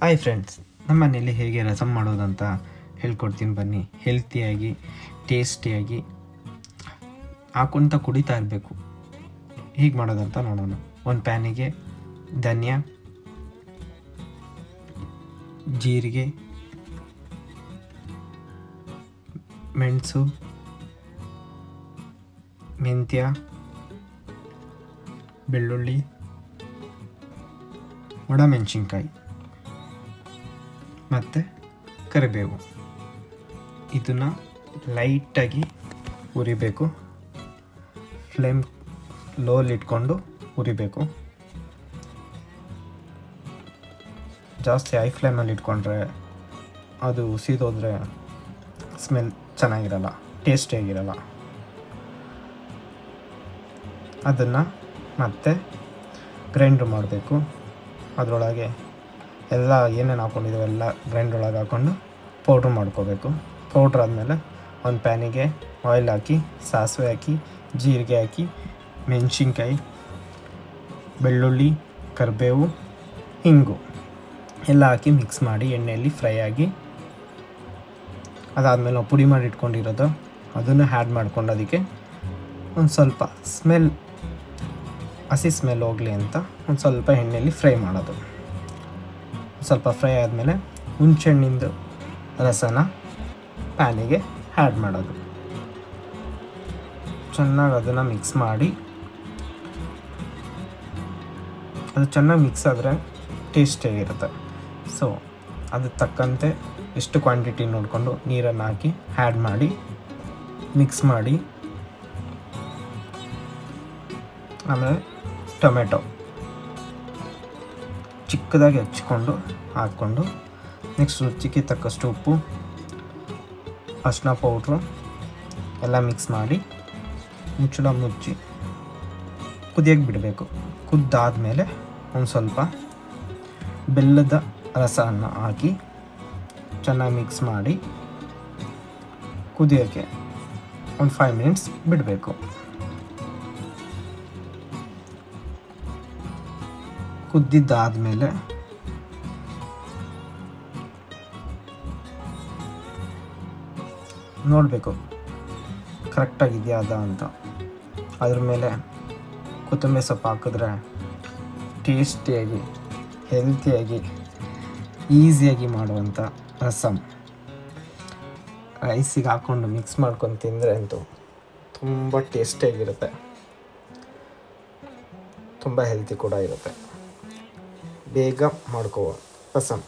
Hi friends, ನಮ್ಮ ಮನೇಲಿ ಹೇಗೆ ರಸಮ್ ಮಾಡೋದಂತ ಹೇಳ್ಕೊಡ್ತೀನಿ ಬನ್ನಿ. ಹೆಲ್ತಿಯಾಗಿ ಟೇಸ್ಟಿಯಾಗಿ ಹಾಕೊಂತ ಕುಡಿತಾ ಇರಬೇಕು. ಹೀಗೆ ಮಾಡೋದಂತ ನೋಡೋಣ. ಒಂದು ಪ್ಯಾನಿಗೆ ಧನಿಯಾ, ಜೀರಿಗೆ, ಮೆಣಸು, ಮೆಂತ್ಯ, ಬೆಳ್ಳುಳ್ಳಿ, ಒಣಮೆಣಸಿನ್ಕಾಯಿ ಮತ್ತು ಕರಿಬೇವು ಇದನ್ನು ಲೈಟಾಗಿ ಹುರಿಬೇಕು. ಫ್ಲೇಮ್ ಲೋಲಿ ಇಟ್ಕೊಂಡು ಹುರಿಬೇಕು. ಜಾಸ್ತಿ ಹೈ ಫ್ಲೇಮಲ್ಲಿ ಇಟ್ಕೊಂಡ್ರೆ ಅದು ಸೀದೋದ್ರೆ ಸ್ಮೆಲ್ ಚೆನ್ನಾಗಿರಲ್ಲ, ಟೇಸ್ಟಿಯಾಗಿರಲ್ಲ. ಅದನ್ನು ಮತ್ತೆ ಗ್ರೈಂಡ್ರ್ ಮಾಡಬೇಕು. ಅದರೊಳಗೆ ಎಲ್ಲ ಏನೇನು ಹಾಕ್ಕೊಂಡಿದ್ದೀವಿ ಎಲ್ಲ ಗ್ರೈಂಡ್ ಒಳಗೆ ಹಾಕ್ಕೊಂಡು ಪೌಡ್ರ್ ಮಾಡ್ಕೋಬೇಕು. ಪೌಡ್ರ್ ಆದಮೇಲೆ ಒಂದು ಪ್ಯಾನಿಗೆ ಆಯಿಲ್ ಹಾಕಿ, ಸಾಸಿವೆ ಹಾಕಿ, ಜೀರಿಗೆ ಹಾಕಿ, ಮೆಣಸಿನ್ಕಾಯಿ, ಬೆಳ್ಳುಳ್ಳಿ, ಕರಿಬೇವು, ಹಿಂಗು ಎಲ್ಲ ಹಾಕಿ ಮಿಕ್ಸ್ ಮಾಡಿ ಎಣ್ಣೆಯಲ್ಲಿ ಫ್ರೈ ಆಗಿ, ಅದಾದಮೇಲೆ ನಾವು ಪುಡಿ ಮಾಡಿ ಇಟ್ಕೊಂಡಿರೋದು ಅದನ್ನು ಆ್ಯಡ್ ಮಾಡ್ಕೊಂಡು ಅದಕ್ಕೆ ಒಂದು ಸ್ವಲ್ಪ ಹಸಿ ಸ್ಮೆಲ್ ಹೋಗಲಿ ಅಂತ ಒಂದು ಸ್ವಲ್ಪ ಎಣ್ಣೆಯಲ್ಲಿ ಫ್ರೈ ಮಾಡೋದು. ಸ್ವಲ್ಪ ಫ್ರೈ ಆದಮೇಲೆ ಹುಣಸೆಹಣ್ಣಿಂದು ರಸನ ಪ್ಯಾನಿಗೆ ಆ್ಯಡ್ ಮಾಡೋದು. ಚೆನ್ನಾಗಿ ಅದನ್ನು ಮಿಕ್ಸ್ ಮಾಡಿ, ಅದು ಚೆನ್ನಾಗಿ ಮಿಕ್ಸ್ ಆದರೆ ಟೇಸ್ಟಿಯಾಗಿರುತ್ತೆ. ಸೊ ಅದಕ್ಕೆ ತಕ್ಕಂತೆ ಎಷ್ಟು ಕ್ವಾಂಟಿಟಿ ನೋಡಿಕೊಂಡು ನೀರನ್ನು ಹಾಕಿ ಆ್ಯಡ್ ಮಾಡಿ ಮಿಕ್ಸ್ ಮಾಡಿ, ಆಮೇಲೆ ಟೊಮೆಟೊ ಚಿಕ್ಕದಾಗಿ ಹಚ್ಕೊಂಡು ಹಾಕ್ಕೊಂಡು, ನೆಕ್ಸ್ಟ್ ರುಚಿಗೆ ತಕ್ಕಷ್ಟು ಉಪ್ಪು, ಅರಿಶಿನ ಪೌಡ್ರು ಎಲ್ಲ ಮಿಕ್ಸ್ ಮಾಡಿ ಮುಚ್ಚಳ ಮುಚ್ಚಿ ಕುದಿಯೋಕ್ಕೆ ಬಿಡಬೇಕು. ಕುದ್ದಾದಮೇಲೆ ಒಂದು ಸ್ವಲ್ಪ ಬೆಲ್ಲದ ರಸವನ್ನು ಹಾಕಿ ಚೆನ್ನಾಗಿ ಮಿಕ್ಸ್ ಮಾಡಿ ಕುದಿಯೋಕ್ಕೆ ಒಂದು 5 ಮಿನಿಟ್ಸ್ ಬಿಡಬೇಕು. ಕುದ್ದಿದ್ದಾದಮೇಲೆ ನೋಡಬೇಕು ಕರೆಕ್ಟಾಗಿದೆಯಾ ಅಂತ. ಅದ್ರ ಮೇಲೆ ಕೊತ್ತಂಬರಿ ಸೊಪ್ಪು ಹಾಕಿದ್ರೆ ಟೇಸ್ಟಿಯಾಗಿ, ಹೆಲ್ತಿಯಾಗಿ, ಈಸಿಯಾಗಿ ಮಾಡುವಂಥ ರಸಮ್ ರೈಸಿಗೆ ಹಾಕ್ಕೊಂಡು ಮಿಕ್ಸ್ ಮಾಡ್ಕೊಂಡು ತಿಂದರೆ ಅಂತೂ ತುಂಬ ಟೇಸ್ಟಿಯಾಗಿರುತ್ತೆ, ತುಂಬ ಹೆಲ್ತಿ ಕೂಡ ಇರುತ್ತೆ. ಬೇಗ ಮಾಡ್ಕೋ ರಸಮ್.